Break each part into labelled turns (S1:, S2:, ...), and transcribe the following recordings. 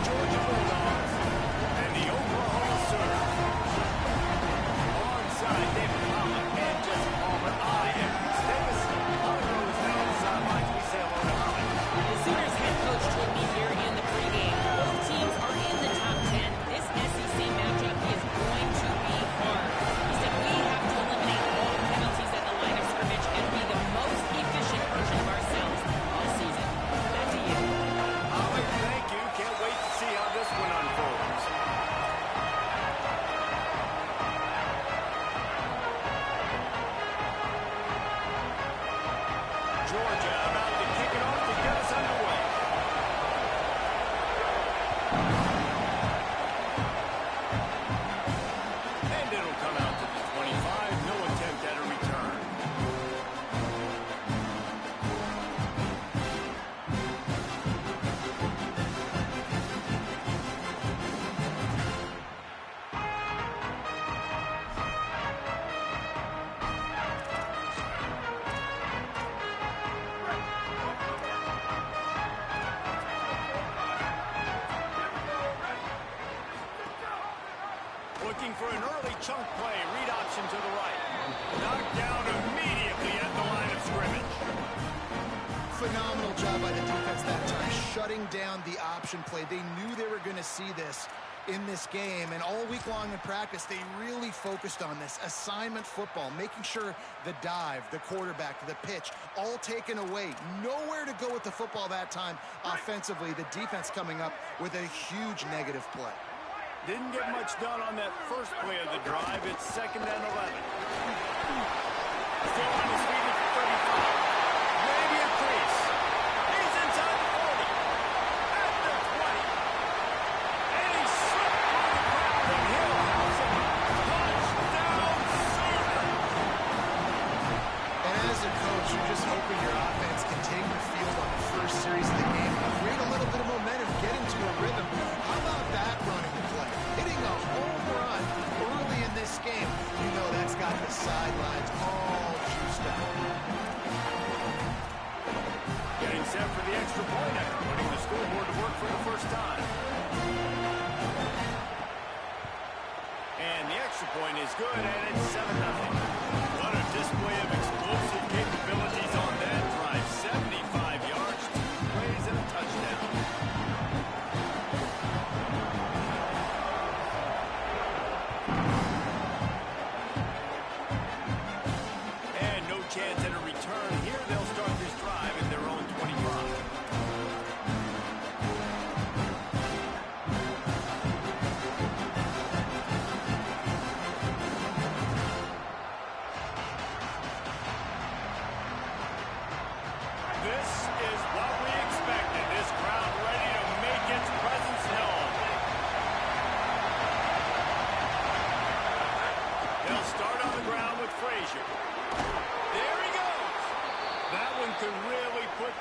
S1: Georgia Bulldogs and the Oklahoma Sooners. Alongside David Holland and Jesse Palmer, I am Bruce Davis. Holland is now on the sidelines. We say hello to Holland.
S2: The Sooners head coach told me here in the pregame, both teams are in the top 10. This SEC matchup is going to be hard. He said we have to eliminate all penalties at the line of scrimmage and be the most efficient version of ourselves all season. Back to you.
S1: Holland, thank you. Can't wait to see how this one unfolds. Georgia about to kick it off to get us underway. And it'll come out to the 25. No attempt at a return. Looking for an early chunk play. Read option to the right. Knocked down immediately at the line of scrimmage.
S3: Phenomenal job by the defense that time, shutting down the option play. They knew they were going to see this in this game, and all week long in practice, they really focused on this assignment football, making sure the dive, the quarterback, the pitch, all taken away. Nowhere to go with the football that time offensively. The defense coming up with a huge negative play.
S1: Didn't get much done on that first play of the drive. It's 2nd and 11. Still on his feet at the 35. Maybe a crease. He's inside the 40. At the 20. And he slipped through the crowd and Hill has him. Touchdown, Sooner.
S3: And as a coach, you're just hoping your offense can take the field on the first series of the game, create a little bit of momentum, get into a rhythm. How about that running the play? Hitting a home run early in this game. You know that's got the sidelines all juiced up.
S1: Getting set for the extra point after putting the scoreboard to work for the first time. And the extra point is good, and it's 7-0. What a display of explosive capabilities on that drive. 75 yards, 2 plays, and a touchdown. And no chance at a return here. They'll start this drive at their own 25. This is what we expected. This crowd ready to make its presence known. They'll start on the ground with Frazier. There he goes. That one could really put...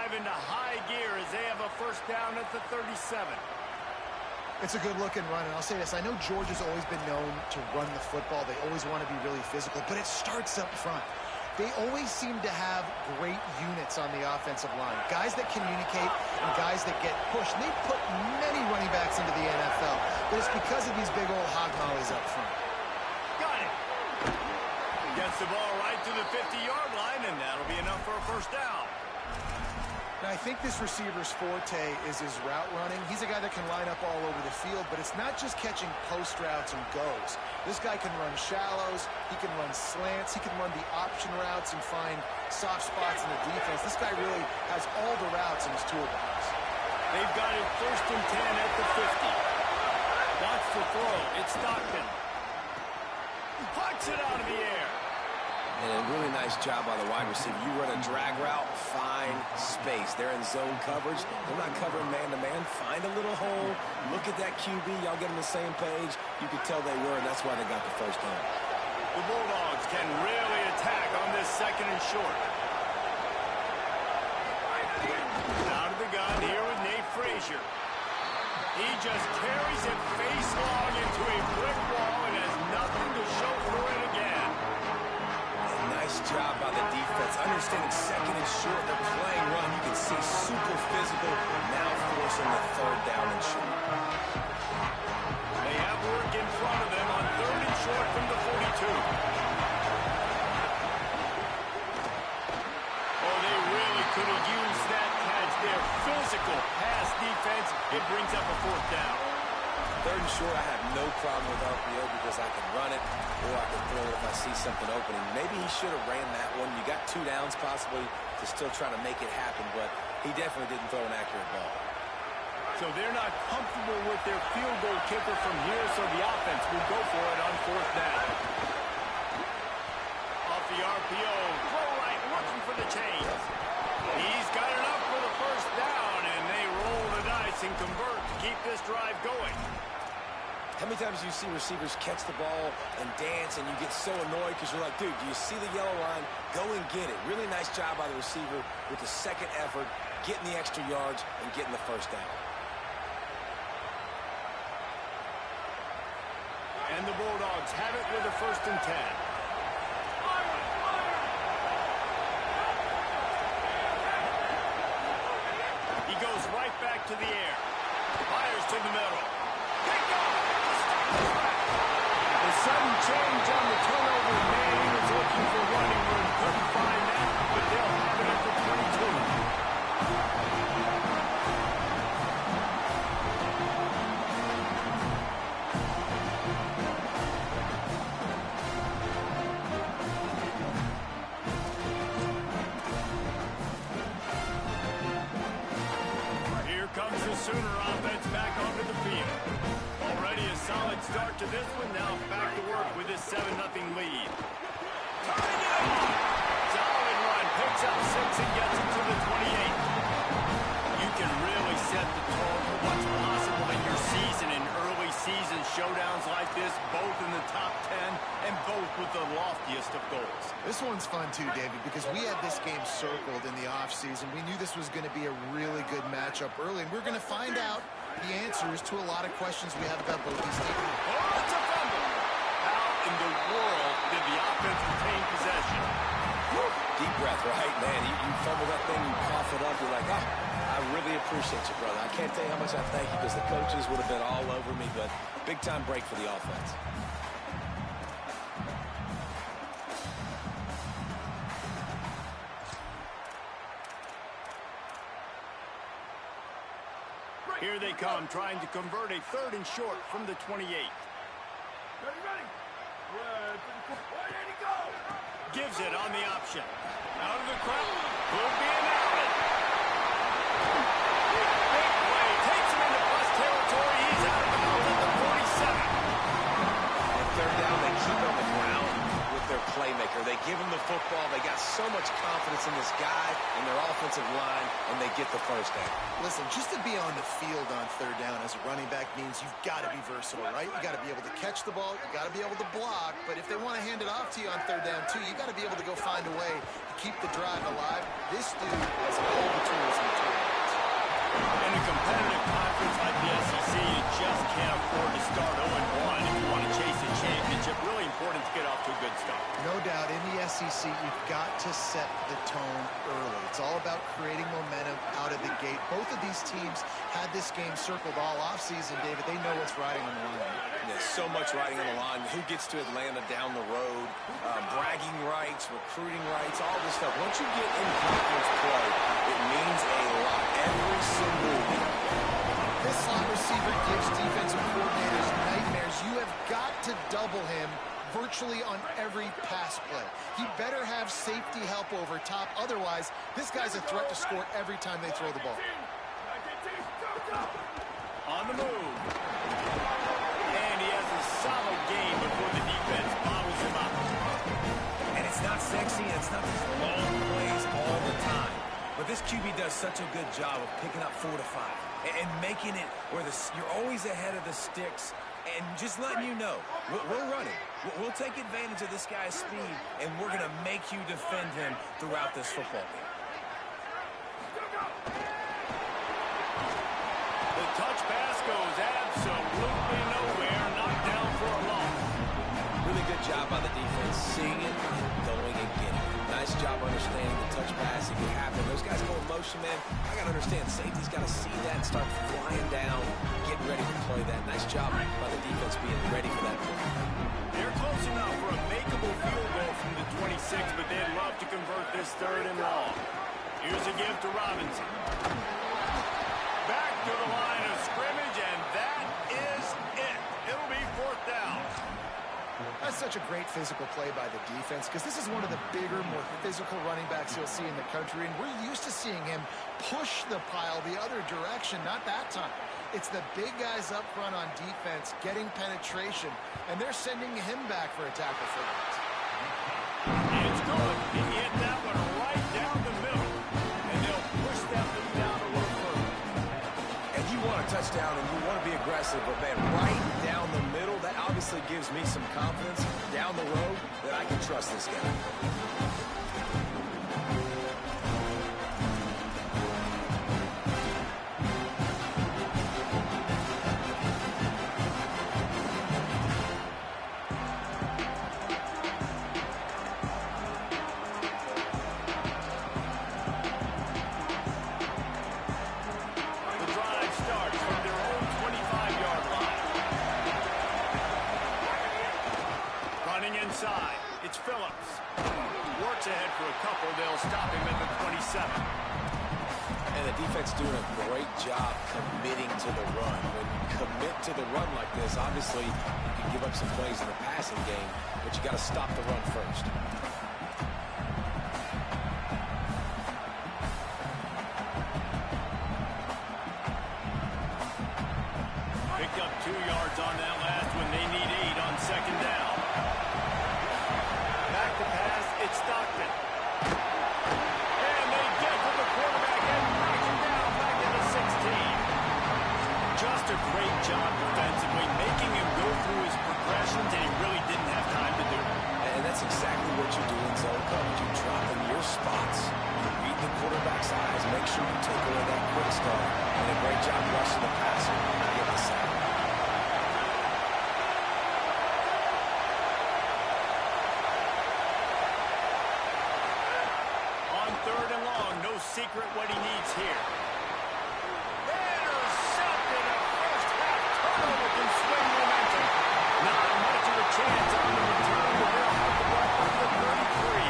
S1: Into high gear as they have a first down at the 37.
S3: It's a good-looking run, and I'll say this. I know Georgia's always been known to run the football. They always want to be really physical, but it starts up front. They always seem to have great units on the offensive line, guys that communicate and guys that get pushed. And they put many running backs into the NFL, but it's because of these big old hog mollies up front.
S1: Got it. Gets the ball right to the 50-yard line, and that'll be enough for a first down.
S3: And I think this receiver's forte is his route running. He's a guy that can line up all over the field, but it's not just catching post routes and goes. This guy can run shallows, he can run slants, he can run the option routes and find soft spots in the defense. This guy really has all the routes in his toolbox.
S1: They've got it 1st and 10 at the 50. Watch the throw. It's Stockton. He puts it out of the air.
S4: And a really nice job by the wide receiver. You run a drag route, find space. They're in zone coverage. They're not covering man-to-man. Find a little hole. Look at that QB. Y'all get on the same page. You could tell they were, and that's why they got the first down.
S1: The Bulldogs can really attack on this 2nd and short. Out of the gun here with Nate Frazier. He just carries it face long into a brick wall and has nothing to show for it again.
S4: Nice job by the defense. Understanding 2nd and short, they're playing run. You can see super physical, now forcing the 3rd down and short.
S1: They have work in front of them on 3rd and short from the 42. Oh, they really could have used that catch there. Physical pass defense. It brings up a 4th down.
S4: 3rd and short, I have no problem with RPO because I can run it or I can throw it if I see something opening. Maybe he should have ran that one. You got 2 downs possibly to still try to make it happen, but he definitely didn't throw an accurate ball.
S1: So they're not comfortable with their field goal kicker from here, so the offense will go for it on 4th down. Off the RPO, throw right, looking for the chains. He's got enough for the 1st down, and they roll the dice and convert to keep this drive going.
S4: How many times do you see receivers catch the ball and dance and you get so annoyed because you're like, dude, do you see the yellow line? Go and get it. Really nice job by the receiver with the 2nd effort, getting the extra yards and getting the 1st down.
S1: And the Bulldogs have it with a 1st and 10. He goes right back to the air. Fires to the middle. Picked off. The sudden change on the turnover, man, he was looking for running room. Couldn't find that, but they'll have it up to 22. Here comes the Sooner offense back onto the field. Already a solid start to this one. Now back to work with this 7-0 lead. Turning it on. Solid run. Picks up 6 and gets it to the 28. You can really set the tone for what's possible in your season in early season showdowns like this, both in the top 10 and both with the loftiest of goals.
S3: This one's fun too, David, because we had this game circled in the offseason. We knew this was going to be a really good matchup early, and we're going to find out the answers to a lot of questions we have about both these teams.
S1: Oh, it's a fumble. How in the world did the offense retain possession?
S4: Whew. Deep breath, right? Man, you fumble that thing, you cough it up, you're like, oh, I really appreciate you, brother. I can't tell you how much I thank you because the coaches would have been all over me, but big-time break for the offense.
S1: Here they come, trying to convert a 3rd and short from the 28. Ready. Gives it on the option. Out of the crowd. Will be an outlet. Big play. Takes him into plus territory. He's out of the mouth at the 47.
S4: On 3rd down, they keep it on the ground with their playmaker. They give him the football. They got so much confidence in this guy and their offensive line, and they get the 1st down.
S3: Listen, just to be on the field on 3rd down as a running back means you've got to be versatile, right? You got to be able to catch the ball, you got to be able to block, but if they want to hand it off to you on 3rd down too, you got to be able to go find a way to keep the drive alive. This dude has all the tools in the toolbox.
S1: In a competitive conference like the SEC, you just can't afford to start 0-1 if you want to chase a championship. Really important to get off to a good start.
S3: No doubt, in the SEC, you've got to set the tone early. It's all about creating momentum out of the gate. Both of these teams had this game circled all offseason, David. They know what's riding on the line.
S4: There's so much riding on the line. Who gets to Atlanta down the road, bragging rights, recruiting rights, all this stuff. Once you get in conference play, it means a lot every single week.
S3: This slot receiver gives defensive coordinators nightmares. You have got to double him virtually on every pass play. He better have safety help over top. Otherwise, this guy's a threat to score every time they throw the ball.
S1: On the move. And he has a solid game before the defense bottles him up.
S4: And it's not sexy, and it's not just long plays all the time. But this QB does such a good job of picking up 4 to 5 and making it where you're always ahead of the sticks and just letting you know, we're running. We'll take advantage of this guy's speed, and we're going to make you defend him throughout this football game.
S1: The touch pass goes absolutely nowhere. Knocked down for a loss.
S4: Really good job by the defense, seeing it and going and getting it. Nice job understanding the touch pass if it happened. Those guys go in motion, man. I got to understand, safety's got to see that and start flying down, getting ready to play that. Nice job by the defense being ready for that play.
S1: They're close enough for a makeable field goal from the 26, but they'd love to convert this 3rd and long. Here's a give to Robinson. Back to the line of scrimmage, and that is it. It'll be 4th down.
S3: That's such a great physical play by the defense because this is one of the bigger, more physical running backs you'll see in the country, and we're used to seeing him push the pile the other direction. Not that time. It's the big guys up front on defense getting penetration, and they're sending him back for a tackle for that.
S1: It's good. He hit that one right down the middle, and they'll push that one down a little further.
S4: And you want a touchdown, and you want to be aggressive, but, man, right down the middle, that obviously gives me some confidence down the road that I can trust this guy.
S1: Inside, it's Phillips. Works ahead for a couple. They'll stop him at the 27.
S4: And the defense doing a great job committing to the run. When you commit to the run like this, obviously you can give up some plays in the passing game, but you got to stop the run first.
S1: Picked up 2 yards on that last one. They need 8 on 2nd down. Back to pass, it's Stockton. And they get to the quarterback and knock him down back at the 16. Just a great job defensively, making him go through his progressions, and he really didn't have time to do it.
S4: And that's exactly what you do in zone coverage. You drop in your spots, you read the quarterback's eyes, make sure you take away that quick start, and a great job rushing the passer. Get the sack.
S1: Secret what he needs here. Intercepted. A first-half turnover can swing momentum. Not much of a chance on the return, but they'll have the ball from the 33.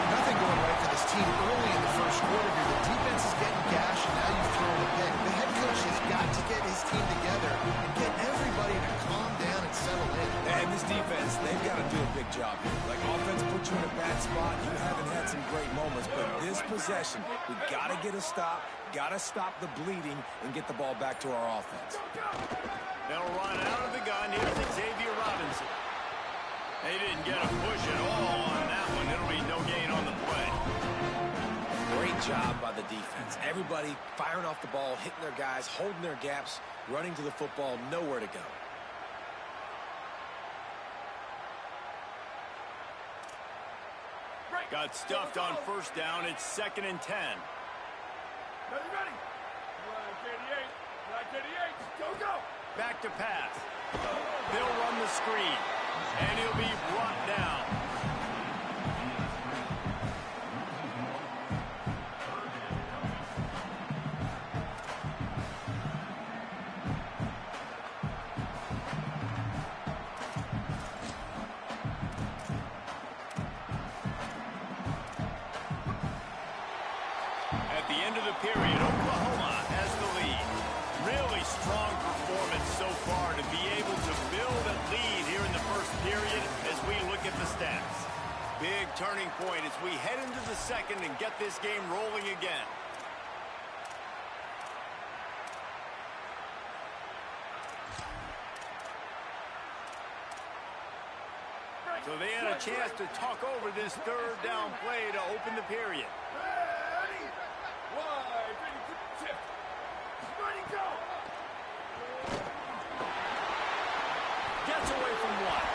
S3: Nothing going right for this team early in the first quarter here. The defense is getting gashed, and now you've thrown a pick. The head coach has got to get his team together and get everybody to calm down and settle in.
S4: And this defense, they've got to do a big job here. Like, offense put you in a bad spot. You haven't had some great moments, but this possession, we got to get a stop, got to stop the bleeding, and get the ball back to our offense.
S1: They'll run out of the gun. Here's Xavier Robinson. They didn't get a push at all on that one. It'll be no gain on the play.
S4: Great job by the defense. Everybody firing off the ball, hitting their guys, holding their gaps, running to the football, nowhere to go.
S1: Got stuffed on first down. It's 2nd and 10.
S5: Ready. Line 38. Go.
S1: Back to pass. They'll run the screen. And he'll be brought down. At the end of the period, Oklahoma has the lead. Really strong performance so far to be able to build a lead here in the first period as we look at the stats. Big turning point as we head into the second and get this game rolling again. So they had a chance to talk over this third down play to open the period.
S5: Ready? Wide, ready to tip. Ready, go.
S1: Gets away from one.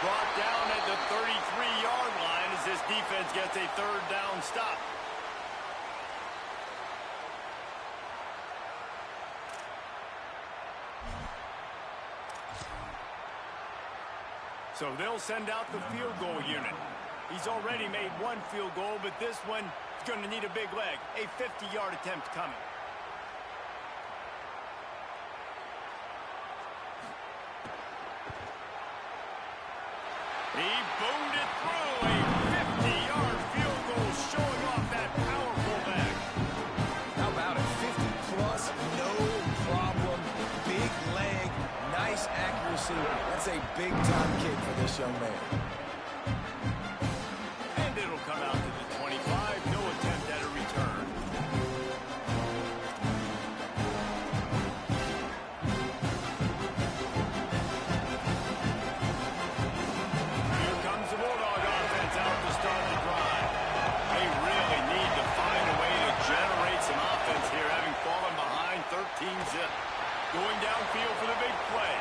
S1: Brought down at the 33-yard line as this defense gets a third down stop. So they'll send out the field goal unit. He's already made one field goal, but this one is going to need a big leg. A 50-yard attempt coming. He boomed it through. A 50-yard field goal showing off that powerful leg.
S4: How about it? 50-plus, no problem. Big leg, nice accuracy. That's a big-time kick for this young man.
S1: And it'll come out to the 25. No attempt at a return. Here comes the Bulldog offense out to start the drive. They really need to find a way to generate some offense here, having fallen behind 13-zip. Going downfield for the big play.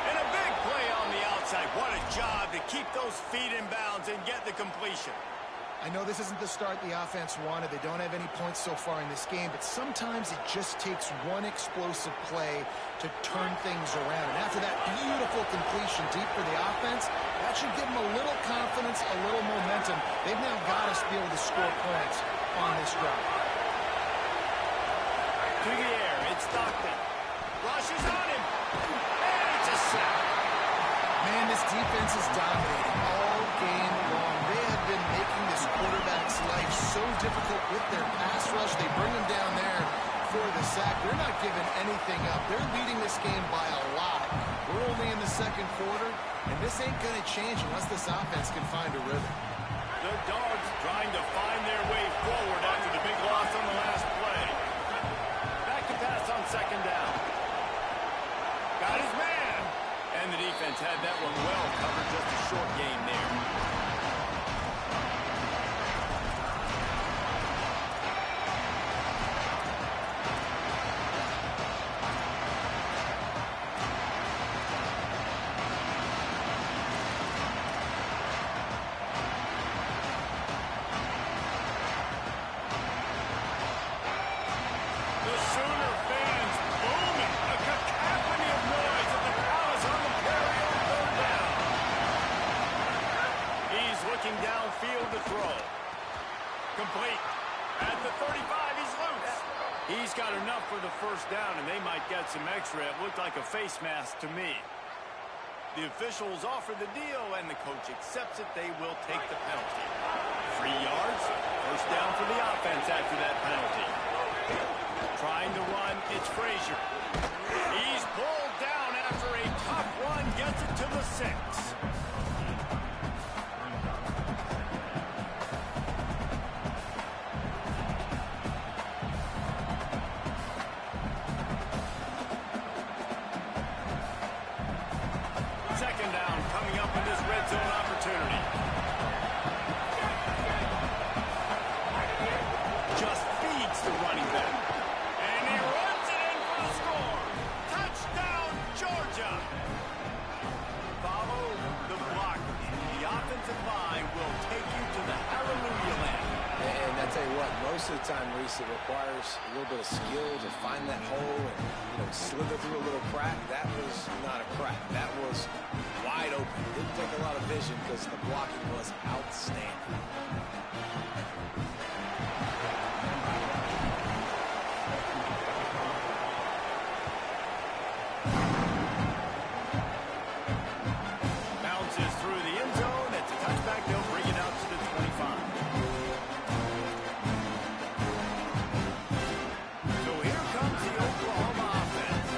S1: And a big play on the outside. What a job to keep those feet in bounds and get the completion.
S3: I know this isn't the start the offense wanted. They don't have any points so far in this game, but sometimes it just takes one explosive play to turn things around. And after that beautiful completion deep for the offense, that should give them a little confidence, a little momentum. They've now got us to be able to score points on this drive.
S1: To the air, it's Stockton. Rushes on him. And it's a sack.
S3: Man, this defense is dominating all game long. They have been making this quarterback's life so difficult with their pass rush. They bring him down there for the sack. They're not giving anything up. They're leading this game by a lot. We're only in the second quarter, and this ain't going to change unless this offense can find a rhythm.
S1: The Dogs trying to find their way forward after the big loss on the last play. Back to pass on second down. Got his man. And the defense had that one well covered. Just a short gain there. The Sooner fans booming. A cacophony of noise at the Palace on the Prairie on third down. He's looking downfield to throw. Complete. At the 35, he's loose. He's got enough for the first down, and they might get some extra. It looked like a face mask to me. The officials offer the deal, and the coach accepts it. They will take the penalty. 3 yards. First down for the offense after that penalty. Trying to run, it's Frazier. He's pulled down after a tough run, gets it to the 6. Second down coming up in this red zone opportunity. Just feeds the running back. And he runs it in for the score. Touchdown, Georgia. Follow the block. The offensive line will take you to the hallelujah land.
S4: And I tell you what, most of the time, Reese, it requires a little bit of skill to find that hole and slither through a little crack. That was not a crack. That was wide wide open. Didn't take a lot of vision because the blocking was outstanding.
S1: Bounces through the end zone. It's a touchback. They'll bring it out to the 25. So here comes the Oklahoma offense.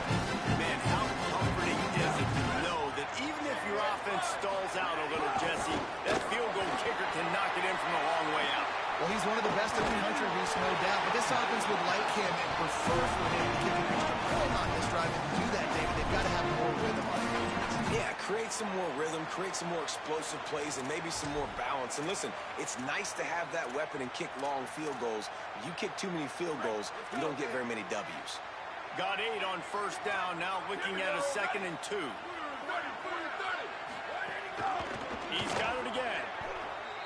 S1: Man, how comforting is it to know that even if your offense stalls out a little, Jesse, that field goal kicker can knock it in from a long way out.
S3: Well, he's one of the best of the country, Reese, no doubt. But this offense would like him and prefer for him to kick an extra point on this drive. And to do that, David, they've got to have more rhythm on it.
S4: Yeah, create some more rhythm, create some more explosive plays, and maybe some more balance. And listen, it's nice to have that weapon and kick long field goals. If you kick too many field goals, you don't get very many W's.
S1: Got 8 on first down. Now looking at a 2nd and 2. He's got it again.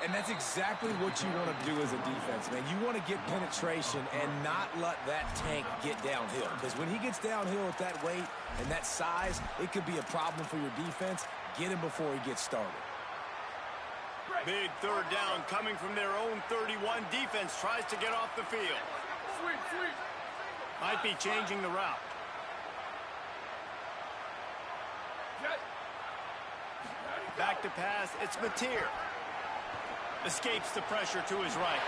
S4: And that's exactly what you want to do as a defense, man. You want to get penetration and not let that tank get downhill. Because when he gets downhill at that weight and that size, it could be a problem for your defense. Get him before he gets started.
S1: Big third down coming from their own 31. Defense tries to get off the field. Might be changing the route. Back to pass. It's Mateer. Escapes the pressure to his right.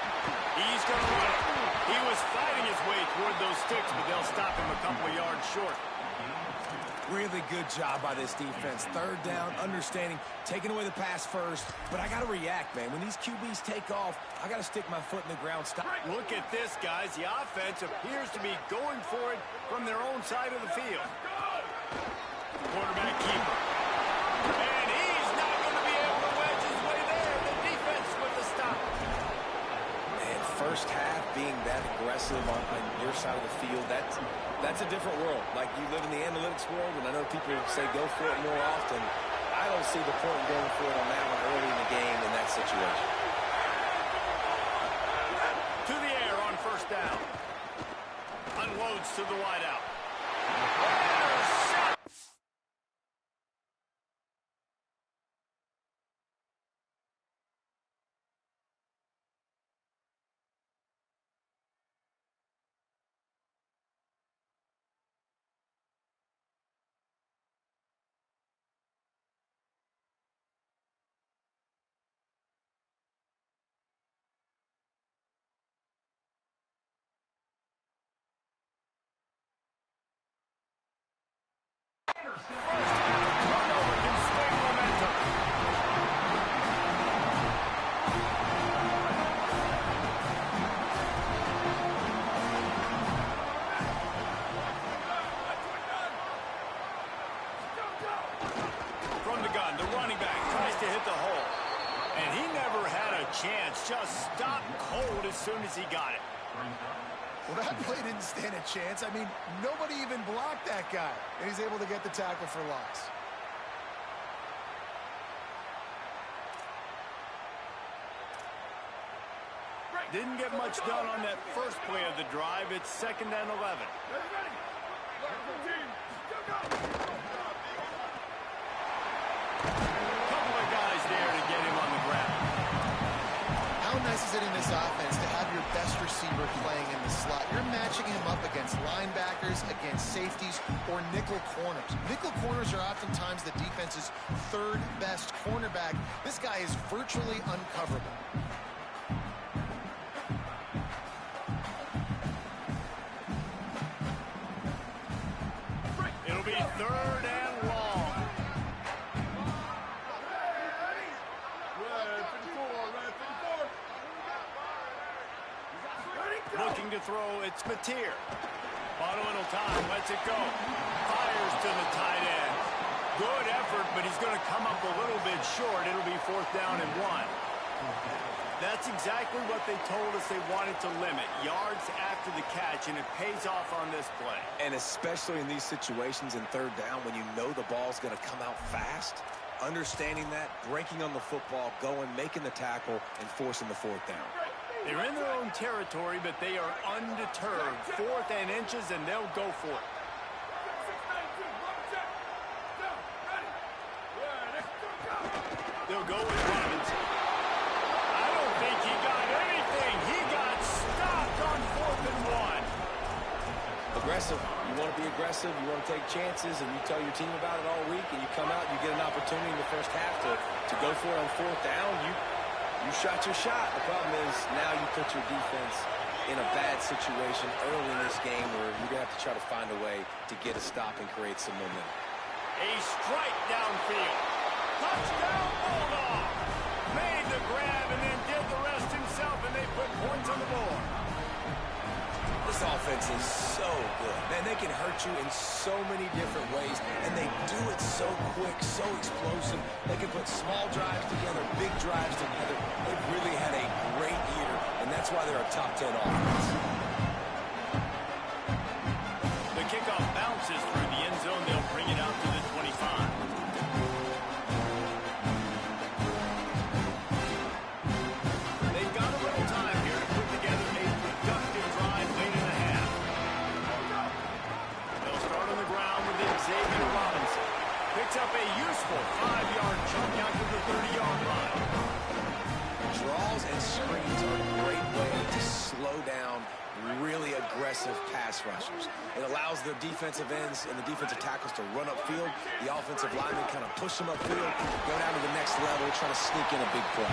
S1: He's going to run it. He was fighting his way toward those sticks, but they'll stop him a couple of yards short.
S4: Really good job by this defense. Third down, understanding, taking away the pass first. But I got to react, man. When these QBs take off, I got to stick my foot in the ground. Stop.
S1: Look at this, guys. The offense appears to be going for it from their own side of the field. Quarterback keeper. And he's not going to be able to wedge his way there. The defense with the stop.
S4: And first half being that aggressive on your side of the field, that's a different world. Like, you live in the analytics world, and I know people say go for it more often. I don't see the point in going for it on that one early in the game in that situation.
S1: To the air on first down. Unloads to the wideout. From the gun, the running back tries to hit the hole. And he never had a chance. Just stopped cold as soon as he got it.
S3: Well, that play didn't stand a chance. I mean, nobody even blocked that guy. And he's able to get the tackle for loss.
S1: Didn't get much done on that first play of the drive. It's 2nd and 11. Couple of guys there to get him on the ground.
S3: How nice is it in this offense to have your best receiver playing in the slot? You're matching him up against linebackers, against safeties, or nickel corners. Nickel corners are oftentimes the defense's third best cornerback. This guy is virtually uncoverable.
S1: It'll be 3rd and long. Looking to throw, it's Mateer. Bottom time, lets it go. Fires to the tight end. Good effort, but he's going to come up a little bit short. It'll be 4th down and 1. That's exactly what they told us they wanted to limit. Yards after the catch, and it pays off on this play.
S4: And especially in these situations in 3rd down when you know the ball's going to come out fast, understanding that, breaking on the football, going, making the tackle, and forcing the 4th down.
S1: They're in their own territory, but they are undeterred. 4th and inches, and they'll go for it.
S4: aggressive. You want to be aggressive, you want to take chances, and you tell your team about it all week, and you come out and you get an opportunity in the first half to go for it on fourth down. You shot your shot. The problem is now you put your defense in a bad situation early in this game where you're going to have to try to find a way to get a stop and create some momentum.
S1: A strike downfield. Touchdown, Bulldog. Made the grab and then did the rest himself, and they put points on the board.
S4: This offense is so good. Man, they can hurt you in so many different ways, and they do it so quick, so explosive. They can put small drives together, big drives together. They've really had a great year, and that's why they're a top 10 offense.
S1: The kickoff bounces through the end zone. They'll bring it out to the 25. They've got a little time here to put together a productive drive late in the half. They'll start on the ground with Xavier Robinson. Picks up a useful 5-yard chunk out to the 30-yard line.
S4: Draws and screens are a great way to slow down really aggressive pass rushers. It allows the defensive ends and the defensive tackles to run upfield. The offensive linemen kind of push them upfield, go down to the next level, try to sneak in a big play.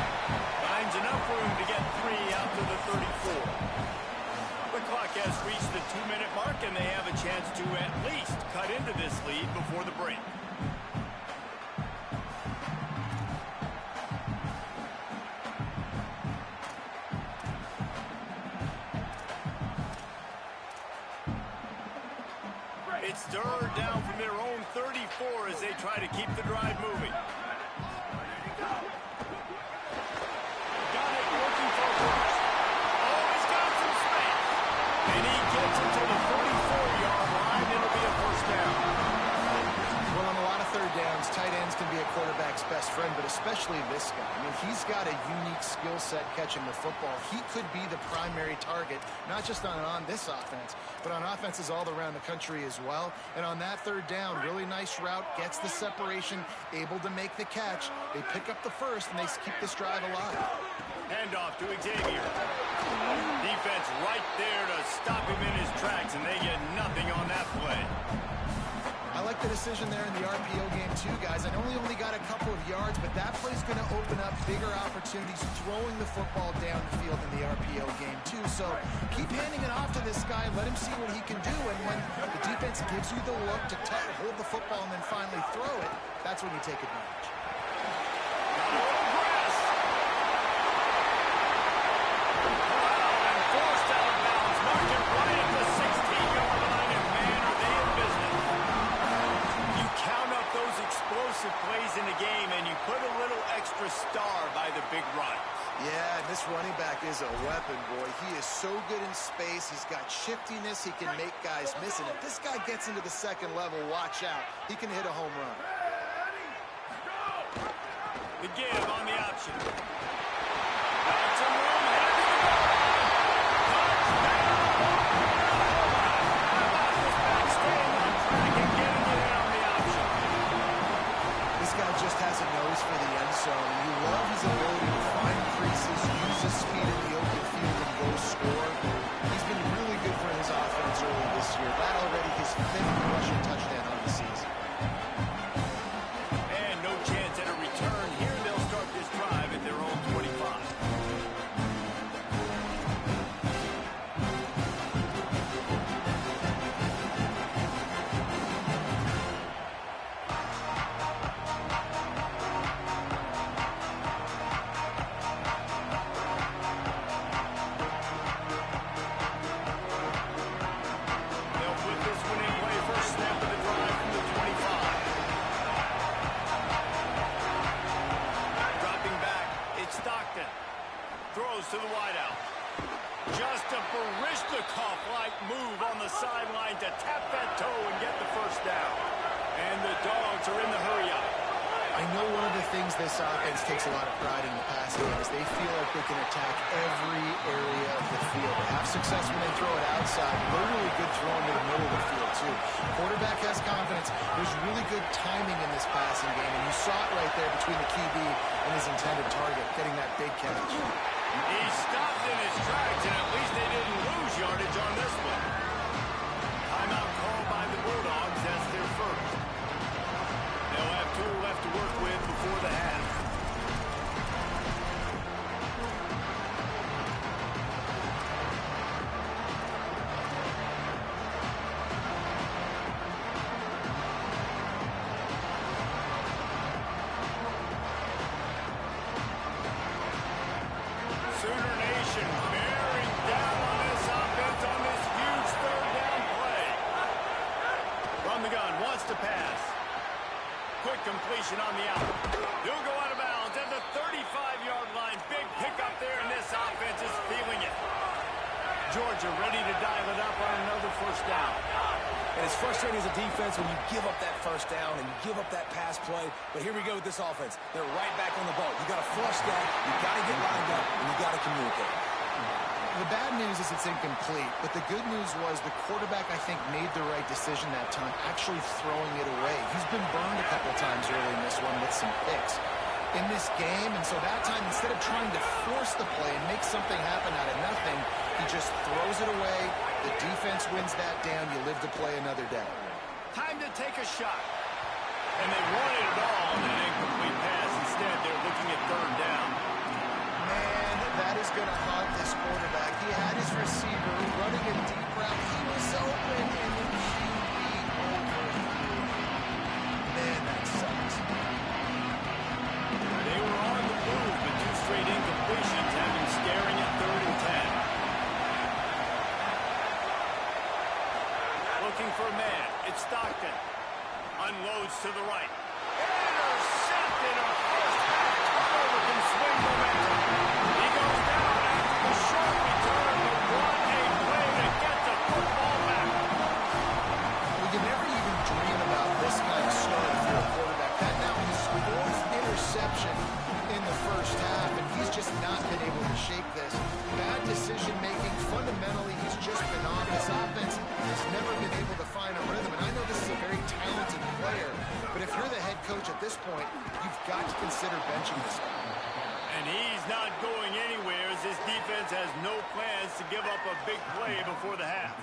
S1: Finds enough room to get 3 out to the 34. The clock has reached the 2-minute mark, and they have a chance to at least cut into this lead before the break. It's third down from their own 34 as they try to keep the drive moving. Got it working for Bruce. Oh, he's got some space. And he gets it to the 44-yard line. It'll be a first down.
S3: Well, on a lot of third downs, tight ends can be a quarterback's best friend, but especially this guy. I mean, he's got a unique skill set catching the football. He could be the primary target, not just on this offense, but on offenses all around the country as well. And on that third down, really nice route, gets the separation, able to make the catch. They pick up the first, and they keep this drive alive.
S1: Handoff to Xavier. Defense right there to stop him in his tracks, and they get nothing on that play.
S3: I like the decision there in the RPO game too, guys. I know he only got a couple of yards, but that play's going to open up bigger opportunities throwing the football downfield in the RPO game too. So keep handing it off to this guy. Let him see what he can do. And when the defense gives you the look to hold the football and then finally throw it, that's when you take advantage.
S1: And forced out of bounds. Marking right at the 16-yard line, and man, are they in business. You count up those explosive plays in the game, and you put a little extra star by the big run.
S3: Yeah, and this running back is a weapon, boy. He is so good in space. He's got shiftiness. He can make guys miss. And if this guy gets into the second level, watch out. He can hit a home run.
S1: The give on the option. Got some room, headed to the goal line. Touchdown! How about this back staying on track and getting it in on the option?
S3: This guy just has a nose for the end zone. You love his ability to find creases, use his speed in the open field, and go score. He's been really good for his offense early this year. That already his 5th rushing touchdown on the season.
S1: And no chance at a return here. They'll start this drive at their own 25. They'll put this one in play. First snap of the drive from the 25. Dropping back, it's Stockton. Throws to the wideout. Just a Barishnikov-like move on the sideline to tap that toe and get the first down. And the Dogs are in the hurry-up.
S3: I know one of the things this offense takes a lot of pride in the passing game is they feel like they can attack every area of the field. They have success when they throw it outside, but they're really good throwing to the middle of the field, too. Quarterback has confidence. There's really good timing in this passing game, and you saw it right there between the QB and his intended target, getting that big catch.
S1: He stopped in his tracks, and at least they didn't lose yardage on this one. Timeout formation on the out. He'll go out of bounds at the 35-yard line. Big pickup there, and this offense is feeling it. Georgia ready to dial it up on another first down.
S4: And it's frustrating as a defense when you give up that first down and you give up that pass play. But here we go with this offense. They're right back on the ball. You got to flush that, you got to get lined up, and you got to communicate.
S3: The bad news is it's incomplete, but the good news was the quarterback, I think, made the right decision that time, actually throwing it away. He's been burned a couple times early in this one with some picks in this game, and so that time, instead of trying to force the play and make something happen out of nothing, he just throws it away. The defense wins that down. You live to play another day.
S1: Time to take a shot. And they wanted it all on that incomplete pass. Instead, they're looking at third down.
S3: Man, that is going to haunt this quarterback. He had his receiver running a deep route. He was open, and the QB overthrew. Man, that sucks.
S1: They were on the move, but two straight incompletions have him staring at 3rd and 10. Looking for a man. It's Stockton. Unloads to the right. Intercepted. A first half turnover can swing momentum. He goes down after the short return, but what a play to get the football back.
S3: Well, you never even dream about this kind of start if you're a quarterback. That now his 4th interception in the first half, and he's just not been able to shake this. Bad decision-making. Fundamentally, he's just been off. This offense has never been able to find a rhythm, and I know this is a very talented player, but if you're the head coach at this point, you've got to consider benching this guy.
S1: And he's not going anywhere as his defense has no plans to give up a big play before the half.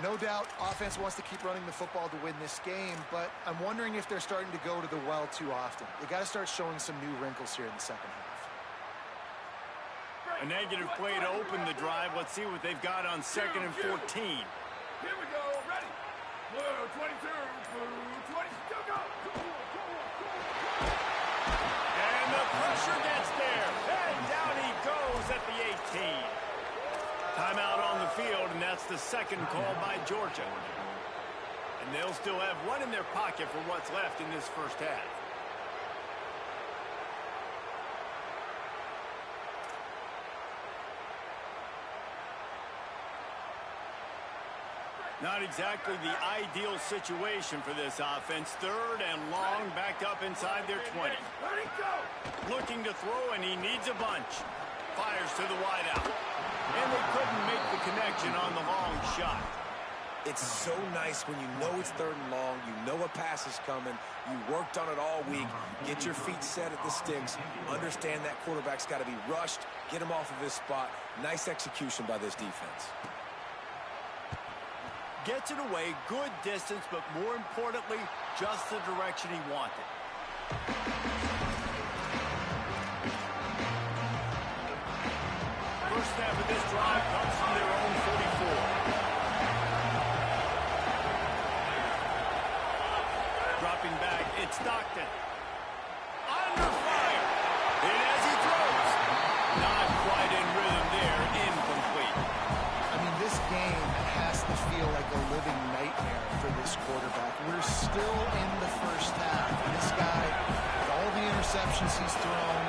S3: No doubt, offense wants to keep running the football to win this game, but I'm wondering if they're starting to go to the well too often. They got to start showing some new wrinkles here in the second half.
S1: A negative play to open the drive. Let's see what they've got on 2nd and 14.
S5: Here we go. Ready. Blue 22. Blue 22. Go.
S1: And the pressure gets there. And down he goes at the 18. Timeout on the field, and that's the second call by Georgia. And they'll still have one in their pocket for what's left in this first half. Not exactly the ideal situation for this offense. 3rd and long, backed up inside their 20.
S5: Ready, go.
S1: Looking to throw, and he needs a bunch. Fires to the wideout. And they couldn't make the connection on the long shot.
S4: It's so nice when you know it's 3rd and long, you know a pass is coming, you worked on it all week, get your feet set at the sticks, understand that quarterback's got to be rushed, get him off of his spot. Nice execution by this defense.
S1: Gets it away, good distance, but more importantly, just the direction he wanted. First snap of this drive comes from their own 44. Dropping back, it's Stockton. Under fire. And as he throws, not quite in rhythm there, incomplete.
S3: I mean, this game has to feel like a living nightmare for this quarterback. We're still in the first half, and this guy, with all the interceptions he's thrown,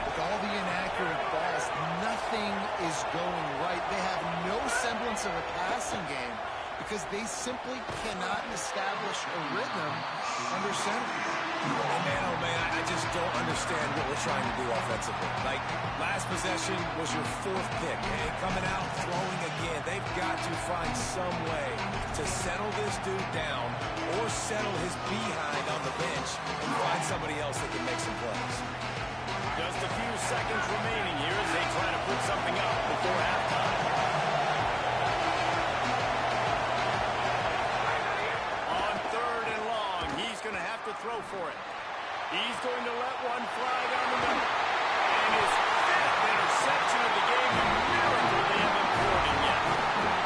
S3: with all the inaccurate balls, nothing is going right. They have no semblance of a passing game because they simply cannot establish a rhythm under center.
S4: And man, oh man, I just don't understand what we're trying to do offensively. Like, last possession was your 4th pick, and coming out, throwing again. They've got to find some way to settle this dude down or settle his behind on the bench and find somebody else that can make some plays.
S1: Just a few seconds remaining here as they try to put something up before halftime. On 3rd and long, he's going to have to throw for it. He's going to let one fly down the middle. And his 5th interception of the game, a miracle they haven't poured him yet.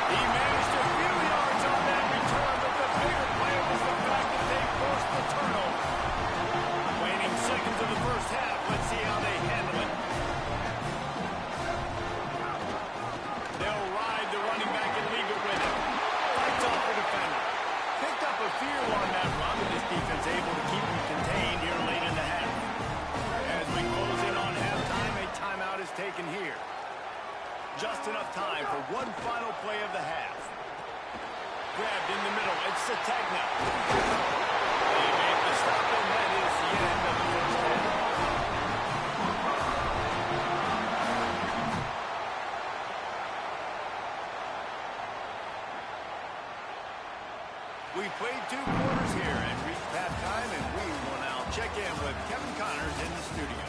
S1: He managed a few yards on that return, but the bigger play was the fact that they forced the turnover. Waning seconds of the first half. Let's see how they handle it. They'll ride the running back and leave it with him. Fights off the defender. Picked up a few on that run, but his defense able to keep him contained. Just enough time for one final play of the half. Grabbed in the middle. It's Sategna. They made the stop, and that is the end of the first half. We played 2 quarters here and reached halftime, and we will now check in with Kevin Connors in the studio.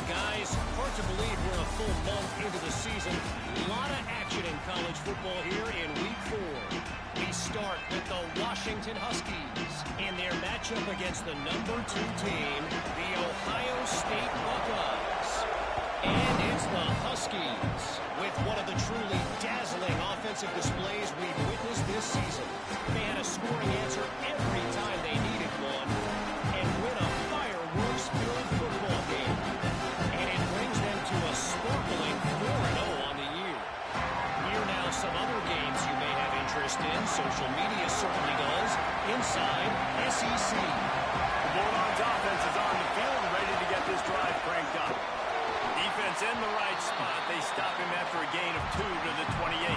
S6: Guys, hard to believe we're a full month into the season. A lot of action in college football here in Week 4. We start with the Washington Huskies in their matchup against the number 2 team, the Ohio State Buckeyes. And it's the Huskies with one of the truly dazzling offensive displays we've witnessed this season. They had a scoring answer every time they needed one and win a fireworks-filled football game. And it brings them to a sparkling 4-0 on the year. Here now some other games you may have interest in. Social media certainly does. Inside SEC.
S1: The Bulldogs offense is on the field, ready to get this drive cranked up. Defense in the right spot. They stop him after a gain of 2 to the 28.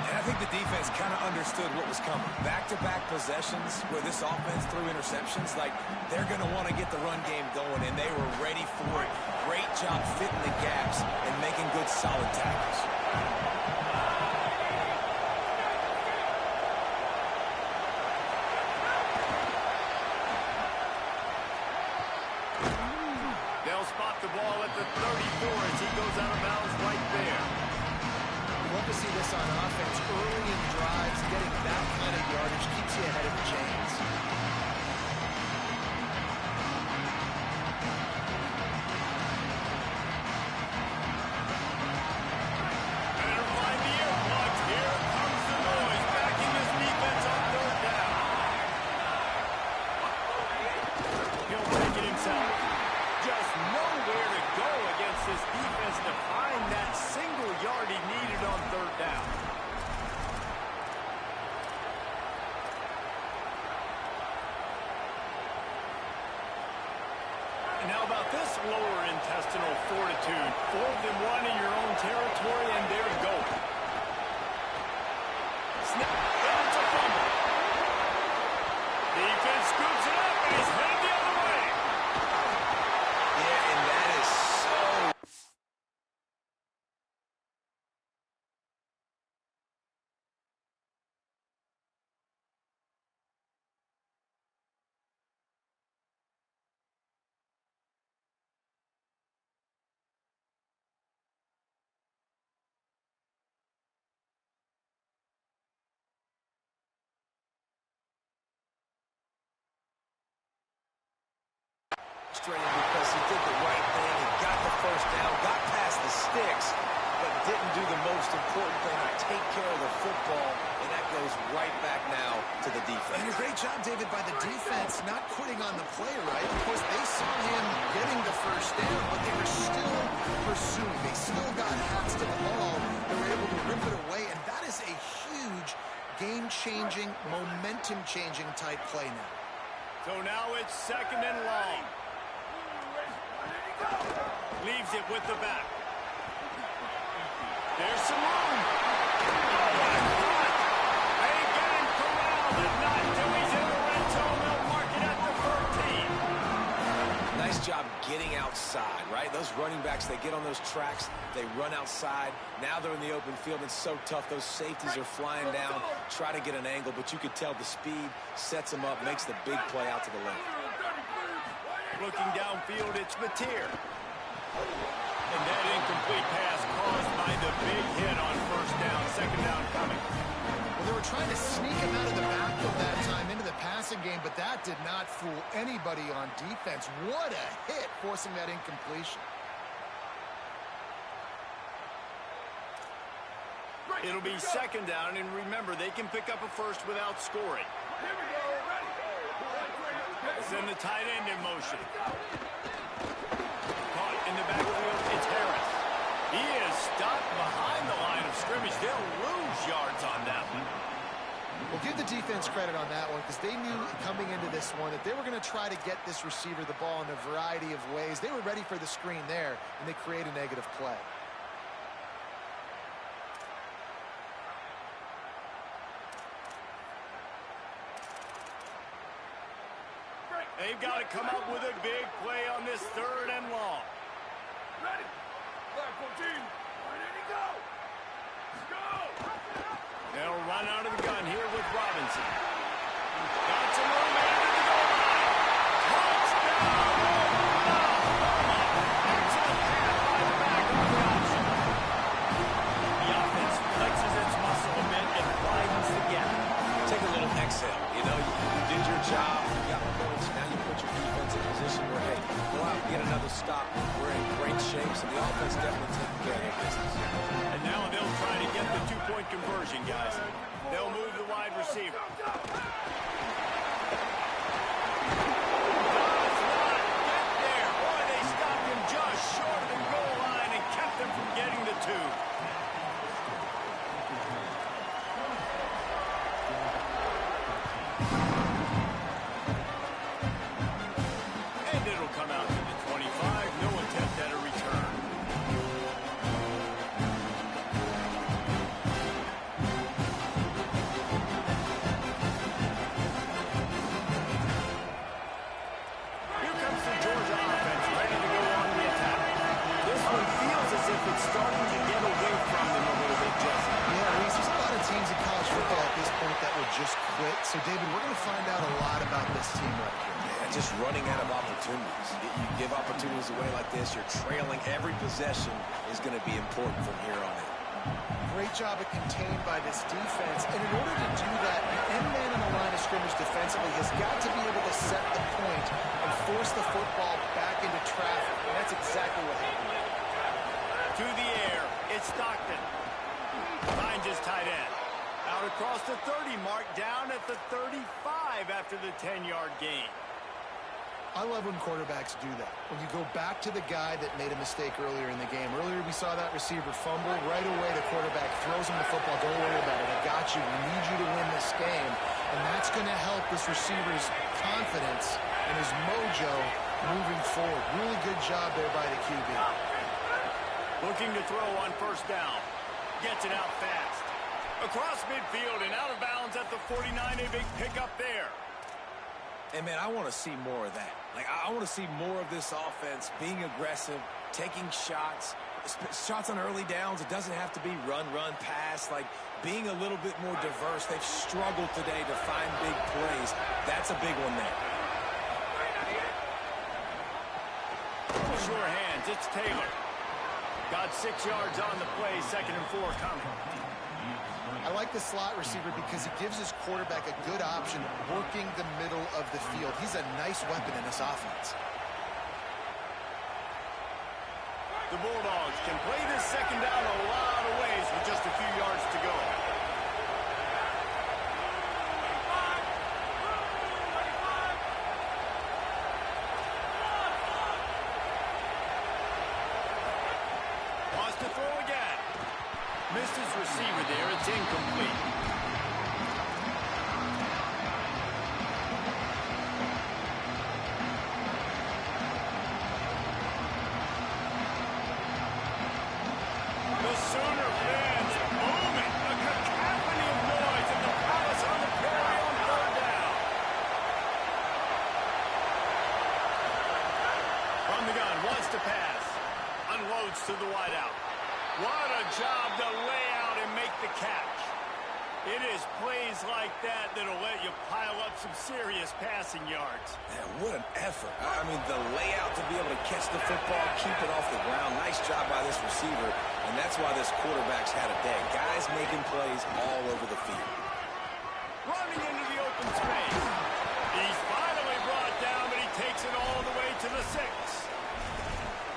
S4: And I think the defense kind of understood what was coming. Back-to-back possessions where this offense threw interceptions, like they're going to want to get the run game going, and they were ready for it. Great job fitting the gaps and making good, solid tackles.
S1: They'll spot the ball at the 34 as he goes out of bounds right there.
S3: You love to see this on offense early in drives. Getting that kind of yardage keeps you ahead of the chains.
S1: Better find the earplugs. Here comes the noise, backing this defense on 3rd down. He'll take it himself. Just nowhere to go against this defense to find that single yard he needed on 3rd down. And how about this lower intestinal fortitude? 4th and 1 in your own territory, and there you go. Snap, and it's a fumble. Defense scoops it up, and he's headed the other way.
S4: Yeah, and that is so... because he did the right thing. He got the first down, got past the sticks, but didn't do the most important thing, take care of the football, and that goes right back now to the defense.
S3: And a great job, David, by the defense not quitting on the play, right? Of course, they saw him getting the first down, but they were still pursuing. They still got hats to the ball. They were able to rip it away, and that is a huge game-changing, momentum-changing type play now.
S1: So now it's 2nd and long. Leaves it with the back. There's some room. They get him corralled, and not until he's in the red zone. They'll mark it at the 13.
S4: Nice job getting outside, right? Those running backs, they get on those tracks, they run outside. Now they're in the open field. It's so tough. Those safeties are flying down, try to get an angle, but you could tell the speed sets them up, makes the big play out to the left.
S1: Looking downfield, it's Mateer. And that incomplete pass caused by the big hit on 1st down. 2nd down coming.
S3: Well, they were trying to sneak him out of the backfield that time into the passing game, but that did not fool anybody on defense. What a hit, forcing that incompletion.
S1: It'll be 2nd down, and remember, they can pick up a first without scoring. Here we go, ready. Send the tight end in motion. Caught in the backfield, it's Harris. He is stopped behind the line of scrimmage. They'll lose yards on that one.
S3: Well, give the defense credit on that one because they knew coming into this one that they were going to try to get this receiver the ball in a variety of ways. They were ready for the screen there, and they create a negative play.
S1: They've got to come up with a big play on this 3rd and long.
S5: Ready. Flag 14. Ready to go. Let's go.
S1: They'll run out of the gun here with Robinson. Got some room into the goal line. Touchdown! Excellent pass by the back on the option. The offense flexes its muscle a bit and widens the gap.
S4: Take a little exhale. You know, you did your job. You got points. Now you put your defense in a position where, hey, go out and get another stop. We're in great shape, so the offense definitely taking care of their business.
S1: And now they'll try to get the 2-point conversion, guys. They'll move the wide receiver. Does not get there. Boy, they stopped him just short of the goal line and kept him from getting the 2. And it'll come out to the 25. No attempt at a return. Here comes the Georgia offense, ready to go on the attack. This one feels as if it's starting to get away from them a little bit, Jesse.
S3: Yeah, Reese, there's a lot of teams in college football at this point that will just quit. So, David, we're going to find out a lot about this team right here.
S4: Yeah, just running out of opportunities. You give opportunities away like this, you're trailing. Every possession is going to be important from here on in.
S3: Great job at contained by this defense. And in order to do that, the end man in the line of scrimmage defensively has got to be able to set the point and force the football back into traffic. And that's exactly what happened.
S1: To the air, it's Stockton. Finds his tight end. Out across the 30 mark, down at the 35 after the 10-yard gain.
S3: I love when quarterbacks do that. When you go back to the guy that made a mistake earlier in the game. Earlier we saw that receiver fumble. Right away the quarterback throws him the football. Don't worry about it. I got you. We need you to win this game. And that's going to help this receiver's confidence and his mojo moving forward. Really good job there by the QB.
S1: Looking to throw on 1st down. Gets it out fast. Across midfield and out of bounds at the 49. A big pickup there.
S4: And, man, I want to see more of that. Like, I want to see more of this offense being aggressive, taking shots on early downs. It doesn't have to be run, pass. Like, being a little bit more diverse. They've struggled today to find big plays. That's a big one there.
S1: Sure hands, it's Taylor. Got 6 yards on the play, 2nd and 4 coming.
S3: I like the slot receiver because it gives his quarterback a good option working the middle of the field. He's a nice weapon in this offense.
S1: The Bulldogs can play this 2nd down a lot of ways with just a few yards to go. Wants to throw again. Missed his receiver there. It's incomplete. The Sooner fans booming. A cacophony of noise in the Palace on the Prairie on 3rd down. From the gun, wants to pass. Unloads to the wideout. What a job to lay out and make the catch. It is plays like that that'll let you pile up some serious passing yards.
S4: Man, what an effort. I mean, the layout to be able to catch the football, keep it off the ground. Nice job by this receiver, and that's why this quarterback's had a day. Guys making plays all over the field.
S1: Running into the open space. He's finally brought down, but he takes it all the way to the 6.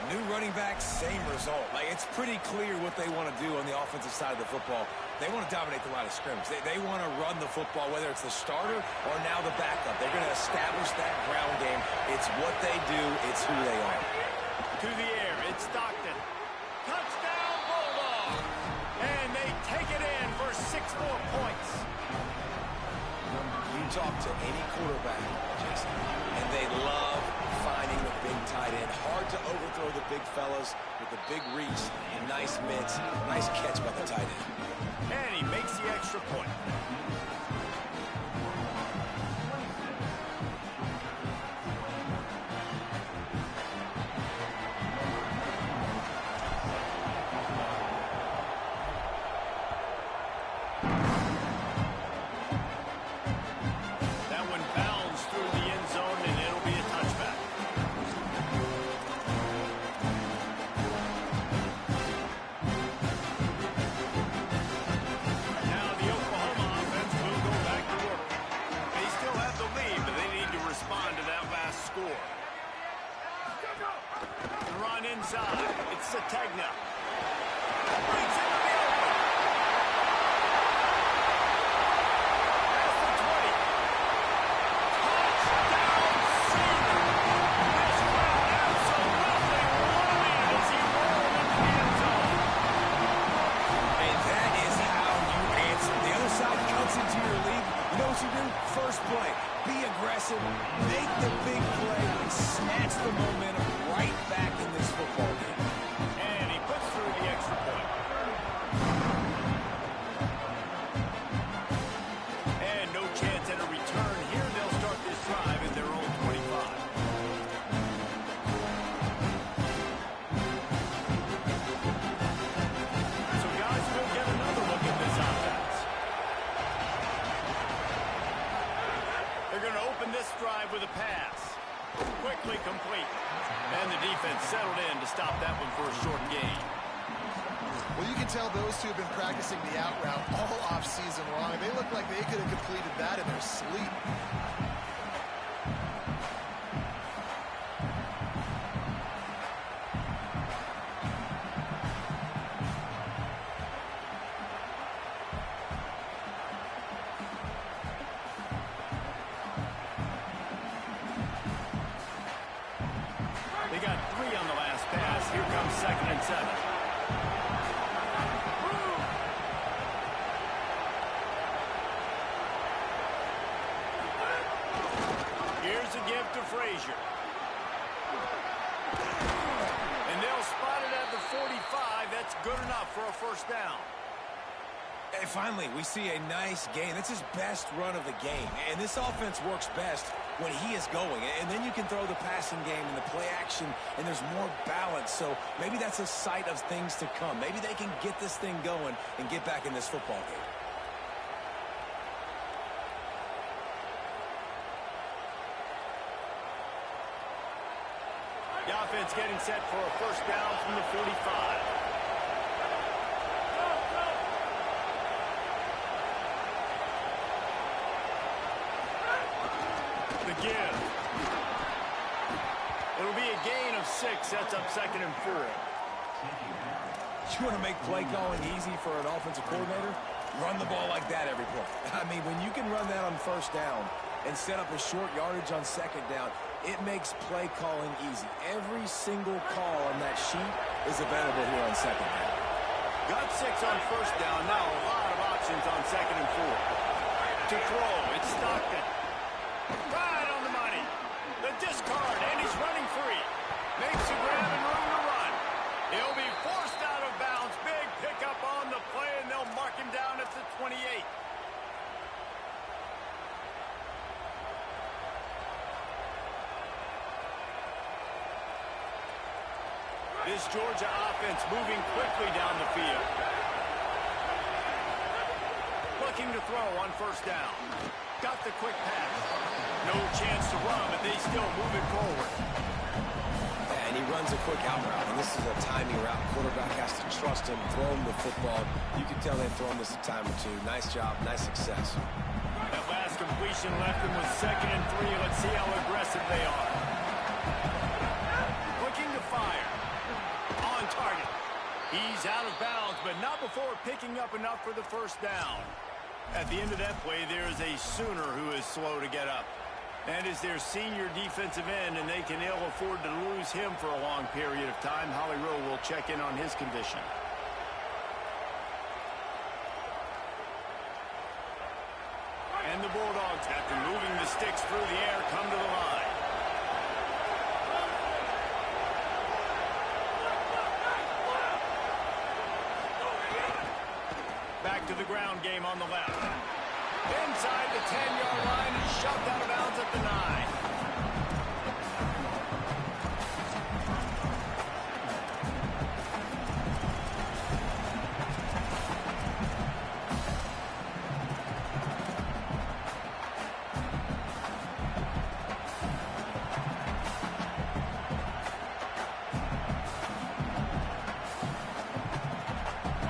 S4: New running back, same result. Like, it's pretty clear what they want to do on the offensive side of the football. They want to dominate the line of scrimmage. They want to run the football, whether it's the starter or now the backup. They're going to establish that ground game. It's what they do. It's who they are.
S1: To the air, it's Stockton. Touchdown, Bulldogs! And they take it in for 6 more points.
S4: You talk to any quarterback, Jason, and they love finding the big tight end. Hard to overthrow the big fellas with the big reach and nice mitts. Nice catch by the tight end.
S1: And he makes the extra point.
S4: listen, make the big play and snatch the momentum right back in this football game.
S1: And he puts through the extra point. And no chance at a return here. They'll start this drive in their own 25. So guys, we'll get another look at this offense. They're going to open this drive with a pass. Quickly complete. And the defense settled in to stop that one for a short gain.
S3: Well, you can tell those two have been practicing the out route all off-season long. They look like they could have completed that in their sleep.
S1: They got 3 on the last pass. Here comes 2nd and 7. Here's a give to Frazier. And they'll spot it at the 45. That's good enough for a first down.
S4: Hey, finally, we see a nice gain. That's his best run of the game. And this offense works best when he is going. And then you can throw the passing game and the play action, and there's more balance. So maybe that's a sight of things to come. Maybe they can get this thing going and get back in this football game.
S1: The offense getting set for a first down from the 45. The give. It'll be a gain of 6. Sets up 2nd and 4.
S4: You want to make play calling easy for an offensive coordinator? Run the ball like that every play. I mean, when you can run that on first down and set up a short yardage on 2nd down, it makes play calling easy. Every single call on that sheet is available here on 2nd down.
S1: Got 6 on first down. Now a lot of options on 2nd and 4. To throw, it's Stockton. Right on the money. The discard, and he's running free. Makes a grab and room to run. He'll be forced out of bounds. Big pickup on the play, and they'll mark him down at the 28. This Georgia offense moving quickly down the field. Looking to throw on first down. Got the quick pass. No chance to run, but they still move it forward.
S4: And he runs a quick out route, and this is a timing route. Quarterback has to trust him, throw him the football. You can tell they've thrown this a time or two. Nice job, nice success.
S1: That last completion left them with 2nd and 3. Let's see how aggressive they are. Looking to fire. On target. He's out of bounds, but not before picking up enough for the first down. At the end of that play, there is a Sooner who is slow to get up. That is their senior defensive end, and they can ill afford to lose him for a long period of time. Holly Rowe will check in on his condition. And the Bulldogs, after moving the sticks through the air, come to the line. Back to the ground game on the left. Inside the 10-yard line and shoved out of bounds at the 9.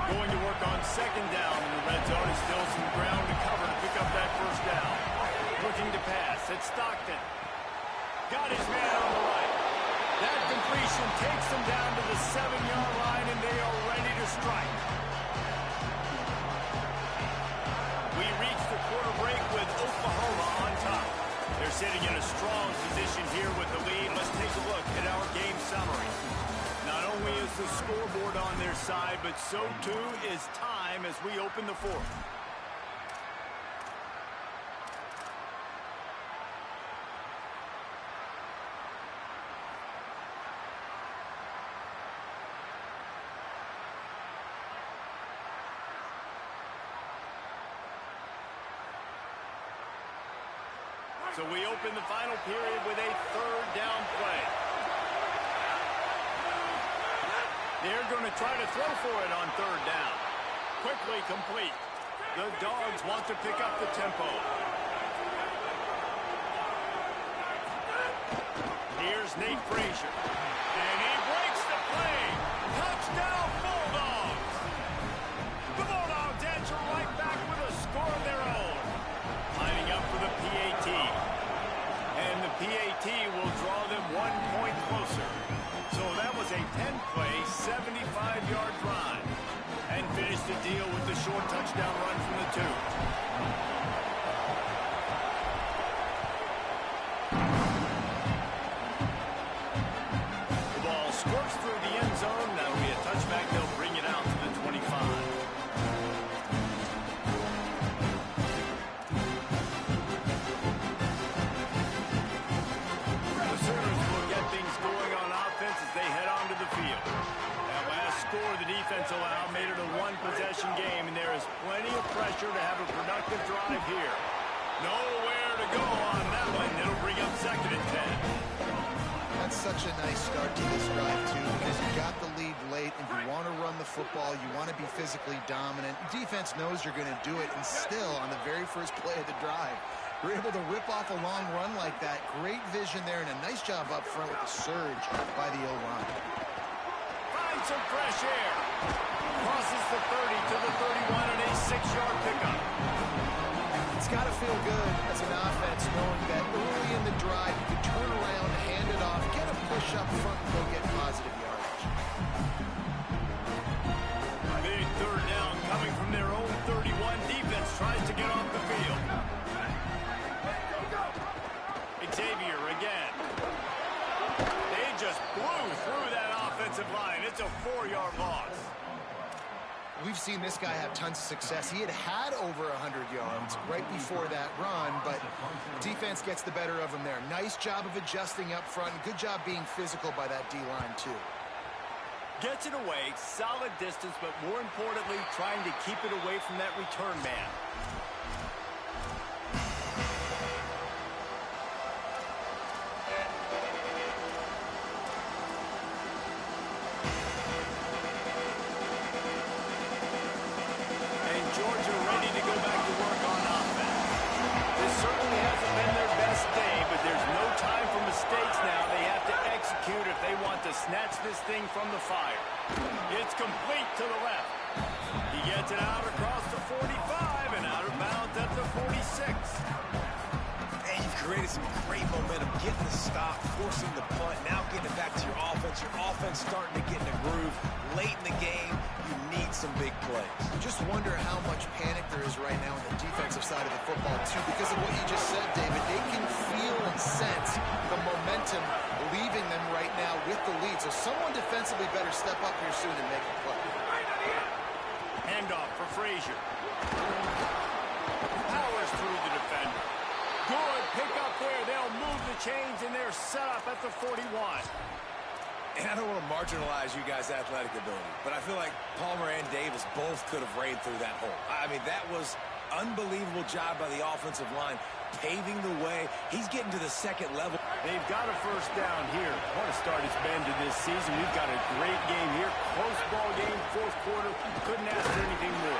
S1: Going to work on 2nd down in the red zone. Is still some ground to cover to pick up that first down. Looking to pass. It's Stockton. Got his man on the right. That completion takes them down to the 7-yard line, and they are ready to strike. We reach the quarter break with Oklahoma on top. They're sitting in a strong position here with the lead. Let's take a look at our game summary. Not only is the scoreboard on their side, but so too is time as we open the 4th. So we open the final period with a third down play. They're going to try to throw for it on third down. Quickly complete. The Dogs want to pick up the tempo. Here's Nate Frazier. And he breaks the play. Touchdown, Bulldogs. The Bulldogs answer right back with a score of their own. Lining up for the PAT. And the PAT will draw them 1 point closer. So that was a 10-play, 75-yard drive. And finished the deal with the short touchdown run from the 2. The ball squirts through the end zone. That'll be a touchback. They'll bring it out to the 25. The Sooners will get things going on offense as they head onto the field. That last score the defense allowed made it a one-possession game, and there is plenty of pressure to have a productive drive here. Nowhere to go on that one. It'll bring up 2nd and 10.
S3: That's such a nice start to this drive, too, because you got the lead late, and you want to run the football. You want to be physically dominant. Defense knows you're going to do it, and still, on the very first play of the drive, you're able to rip off a long run like that. Great vision there, and a nice job up front with the surge by the O-line.
S1: Finds some fresh air. Crosses the 30 to the 31 and a 6-yard pickup.
S3: It's got to feel good as an offense knowing that early in the drive you can turn around, hand it off, get a push up front, and go get positive yardage.
S1: Big third down coming from their own 31. Defense tries to get off the field. Xavier again. They just blew through that offensive line. It's a 4-yard loss.
S3: We've seen this guy have tons of success. He had over 100 yards right before that run, but defense gets the better of him there. Nice job of adjusting up front. Good job being physical by that D-line, too.
S1: Gets it away, solid distance, but more importantly, trying to keep it away from that return man. Georgia ready to go back to work on offense. This certainly hasn't been their best day, but there's no time for mistakes now. They have to execute if they want to snatch this thing from the fire. It's complete to the left. He gets it out across the 45 and out of bounds at the 46.
S4: And you've created some great momentum, getting the stop, forcing the punt, now getting it back to your offense. Your offense starting to get in a groove. Late in the game, you need some big plays.
S3: Just wonder how much panic there is right now on the defensive side of the football, too, because of what you just said, David. They can feel and sense the momentum leaving them right now with the lead. So someone defensively better step up here soon and make a play.
S1: Handoff for Frazier. Powers through the defender. Good pick up there. They'll move the chains, and they're set up at the 41.
S4: And I don't want to marginalize you guys' athletic ability, but I feel like Palmer and Davis both could have rained through that hole. I mean, that was unbelievable job by the offensive line, paving the way. He's getting to the 2nd level.
S1: They've got a first down here. What a start it's been to this season. We've got a great game here. Close ball game, 4th quarter. Couldn't ask for anything more.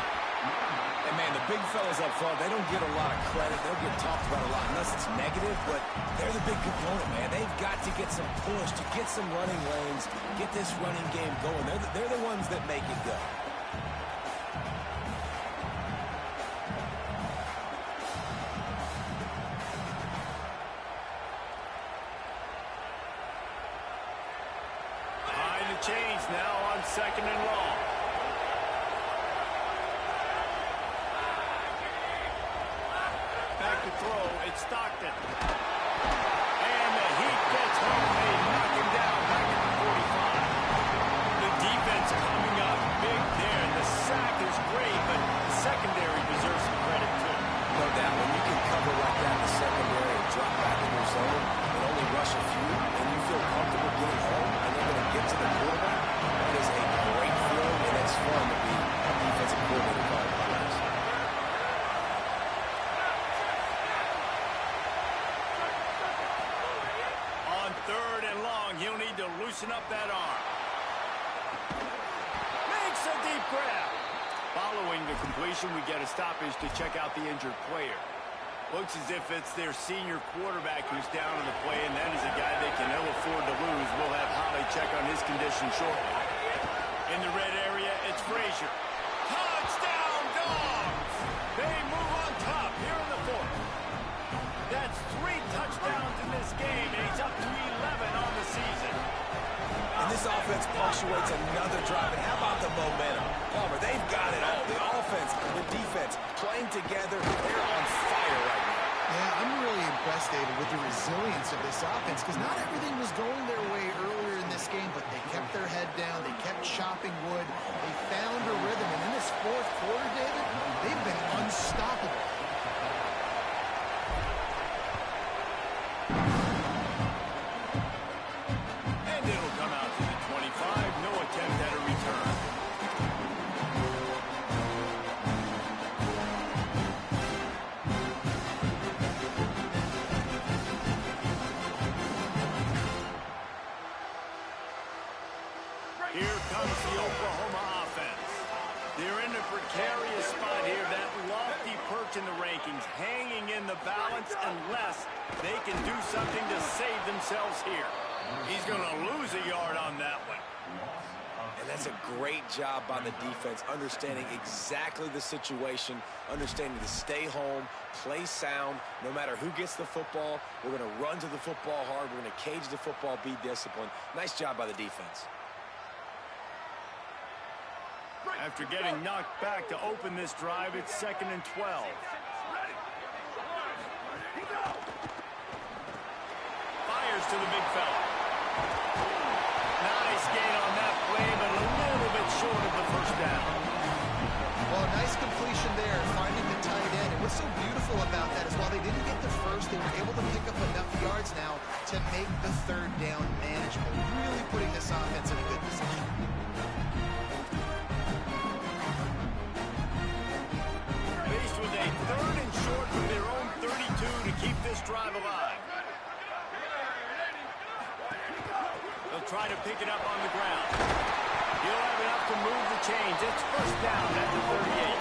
S4: And, man, the big fellas up front, they don't get a lot of credit. They'll get talked about a lot unless it's negative, but they're the big component, man. They've got to get some push, to get some running lanes, get this running game going. They're the ones that make it go.
S1: Behind the chains now on 2nd and long. Back to throw, it's Stockton. And the heat gets home. They knock him down back at the 45. The defense coming up big there. The sack is great, but the secondary deserves some credit too.
S4: No doubt, when you can cover like that in the secondary and drop back in your zone and only rush a few, and you feel comfortable getting home and they're going to get to the quarterback, that is a great feeling, and it's fun to be a defensive coordinator calling plays.
S5: grab. Following the completion, we get a stoppage to check out the injured player. Looks as if it's their senior quarterback who's down on the play, and that is a guy they can ill afford to lose. We'll have Holly check on his condition shortly. In the red area, it's Frazier. Touchdown, Dogs! They move on top here in the fourth. That's 3 touchdowns in this game, and he's up to 11 on the season.
S4: And this offense punctuates another drive. And how about the momentum? Palmer, they've got it all. The offense, the defense, playing together. They're on fire right now.
S3: Yeah, I'm really impressed, David, with the resilience of this offense, because not everything was going their way earlier in this game, but they kept their head down. They kept chopping wood. They found a rhythm. And in this fourth quarter, David, they've been unstoppable.
S5: And it'll come out to the 25. No attempt at a return. Here comes the Oklahoma offense. They're in a precarious spot here, that lofty perch in the rankings, hanging in the balance unless they can do something to save themselves here. He's going to lose a yard on that one.
S4: And that's a great job by the defense, understanding exactly the situation, understanding to stay home, play sound. No matter who gets the football, we're going to run to the football hard. We're going to cage the football, be disciplined. Nice job by the defense.
S5: After getting knocked back to open this drive, it's 2nd and 12. Fires to the big fella. Nice gain on that play, but a little bit short of the first down.
S3: Well, a nice completion there, finding the tight end. And what's so beautiful about that is while they didn't get the first, they were able to pick up enough yards now to make the 3rd down manageable, really putting this offense in a good position.
S5: Faced with a 3rd and short from their own 32 to keep this drive alive. They'll try to pick it up on the ground. He'll have enough to move the chains. It's 1st down at the 38.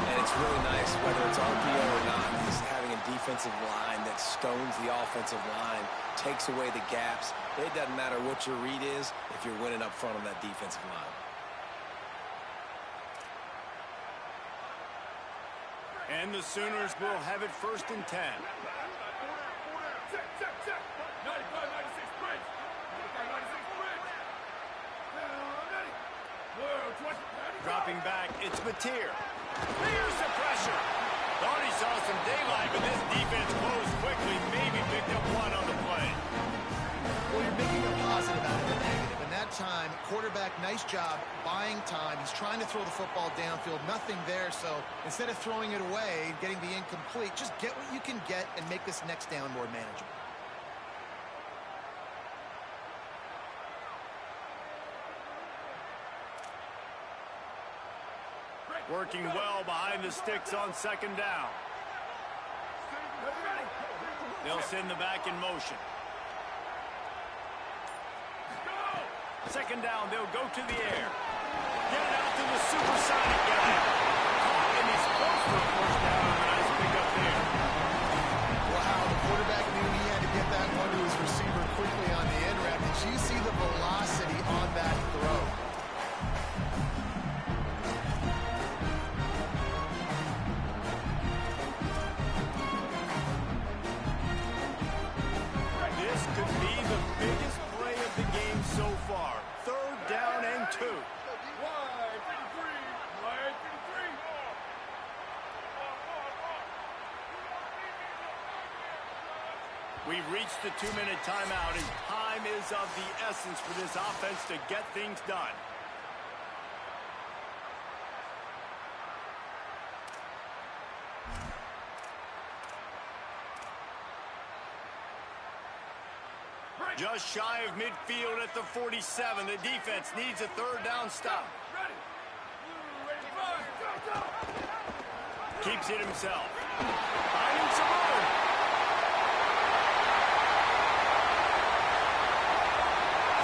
S4: And it's really nice, whether it's RPO or not, just having a defensive line that stones the offensive line, takes away the gaps. It doesn't matter what your read is if you're winning up front on that defensive line.
S5: And the Sooners will have it 1st and 10.
S1: Check. 95, 96, bridge. 95, 96, bridge. Ready. Whoa, 20.
S5: Dropping back, it's Mateer. Here's the pressure. Thought he saw some daylight, but this defense closed quickly. Maybe picked up 1 on the play.
S3: Well, you're making a positive out of a negative. And that time, quarterback, nice job, buying time. He's trying to throw the football downfield. Nothing there, so instead of throwing it away, getting the incomplete, just get what you can get and make this next down more manageable.
S5: Working well behind the sticks on 2nd down. They'll send the back in motion. 2nd down, they'll go to the air. Get it out to the supersonic guy. Caught, and he's close for a 1st down. Nice pick up there.
S3: Wow, the quarterback knew he had to get that one to his receiver quickly on the end route. Did you see the velocity on that throw?
S5: This could be the biggest play of the game so far. 3rd down and 2.
S1: Wide 53. Wide 53.
S5: We've reached the 2-minute timeout, and time is of the essence for this offense to get things done. Just shy of midfield at the 47. The defense needs a 3rd down stop.
S1: Ready. Blue 85. Go.
S5: Keeps it himself. Finding some room.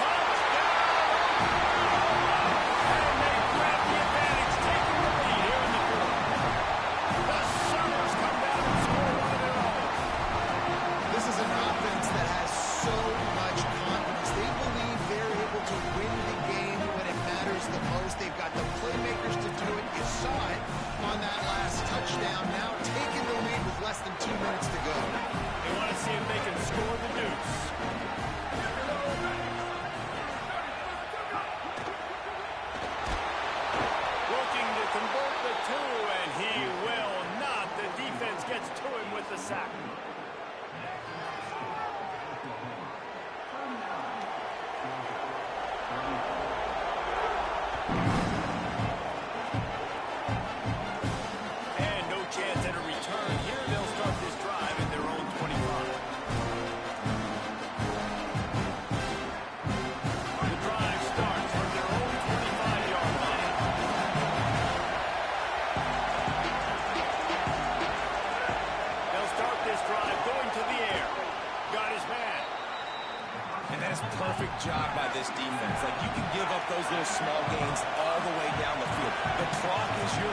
S5: Touchdown! And they grab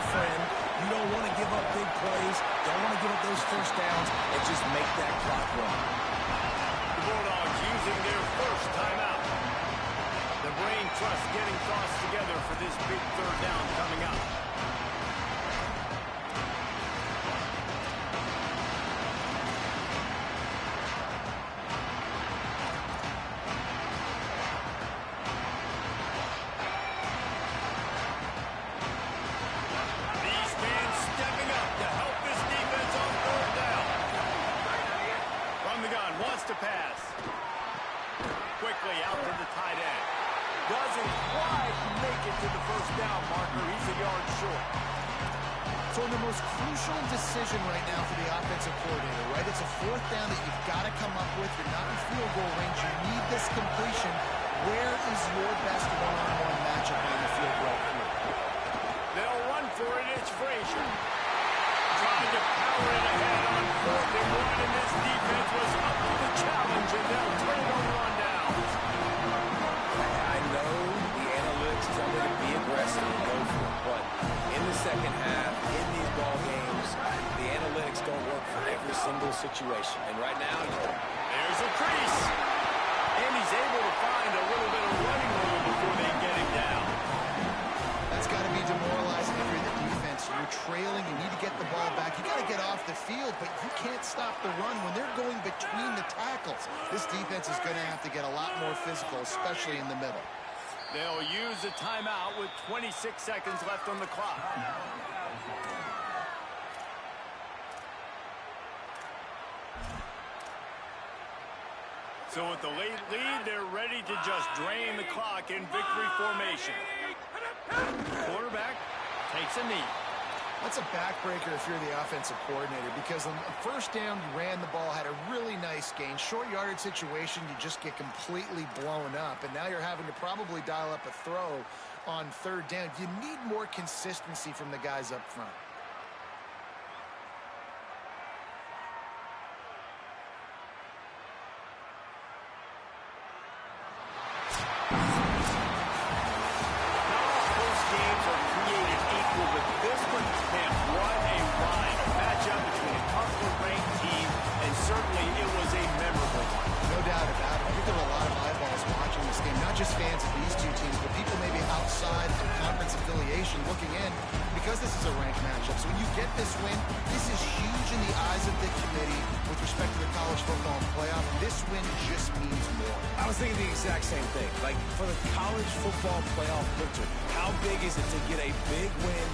S4: your friend. You don't want to give up big plays, don't want to give up those first downs, and just make that clock run.
S5: The Bulldogs using their first timeout. The brain trust getting thoughts together for this big third down coming up. These fans stepping up to help this defense on third down. From the gun, wants to pass. Quickly out to the tight end. Doesn't quite make it to the first down marker. He's a yard short.
S3: So in the most crucial decision right now for the offensive coordinator, right? It's a fourth down that you've got to come up with. You're not in field goal range. You need this completion. Where is your best one-on-one matchup on the field right here?
S5: They'll run for it. It's Frazier. Trying to power it ahead on 4th and 1, and this defense was up to the challenge, and they'll turn it over on downs.
S4: I know the analytics tell me to be aggressive and go for it, but in the second half, in these ball games, the analytics don't work for every single situation. And right now,
S5: There's a crease. And he's able to find a little bit of running room before they get him down.
S3: That's got to be demoralizing if you're the defense. You're trailing. You need to get the ball back. You got to get off the field, but you can't stop the run when they're going between the tackles. This defense is going to have to get a lot more physical, especially in the middle.
S5: They'll use a timeout with 26 seconds left on the clock. So with the late lead, they're ready to just drain the clock in victory formation. Quarterback takes a knee.
S3: That's a backbreaker if you're the offensive coordinator, because on the first down, you ran the ball, had a really nice gain. Short yardage situation, you just get completely blown up, and now you're having to probably dial up a throw on third down. You need more consistency from the guys up front. Just fans of these two teams, but people maybe outside of conference affiliation looking in, because this is a ranked matchup. So when you get this win, this is huge in the eyes of the committee with respect to the college football playoff. This win just means more.
S4: I was thinking the exact same thing. Like, for the college football playoff picture, how big is it to get a big win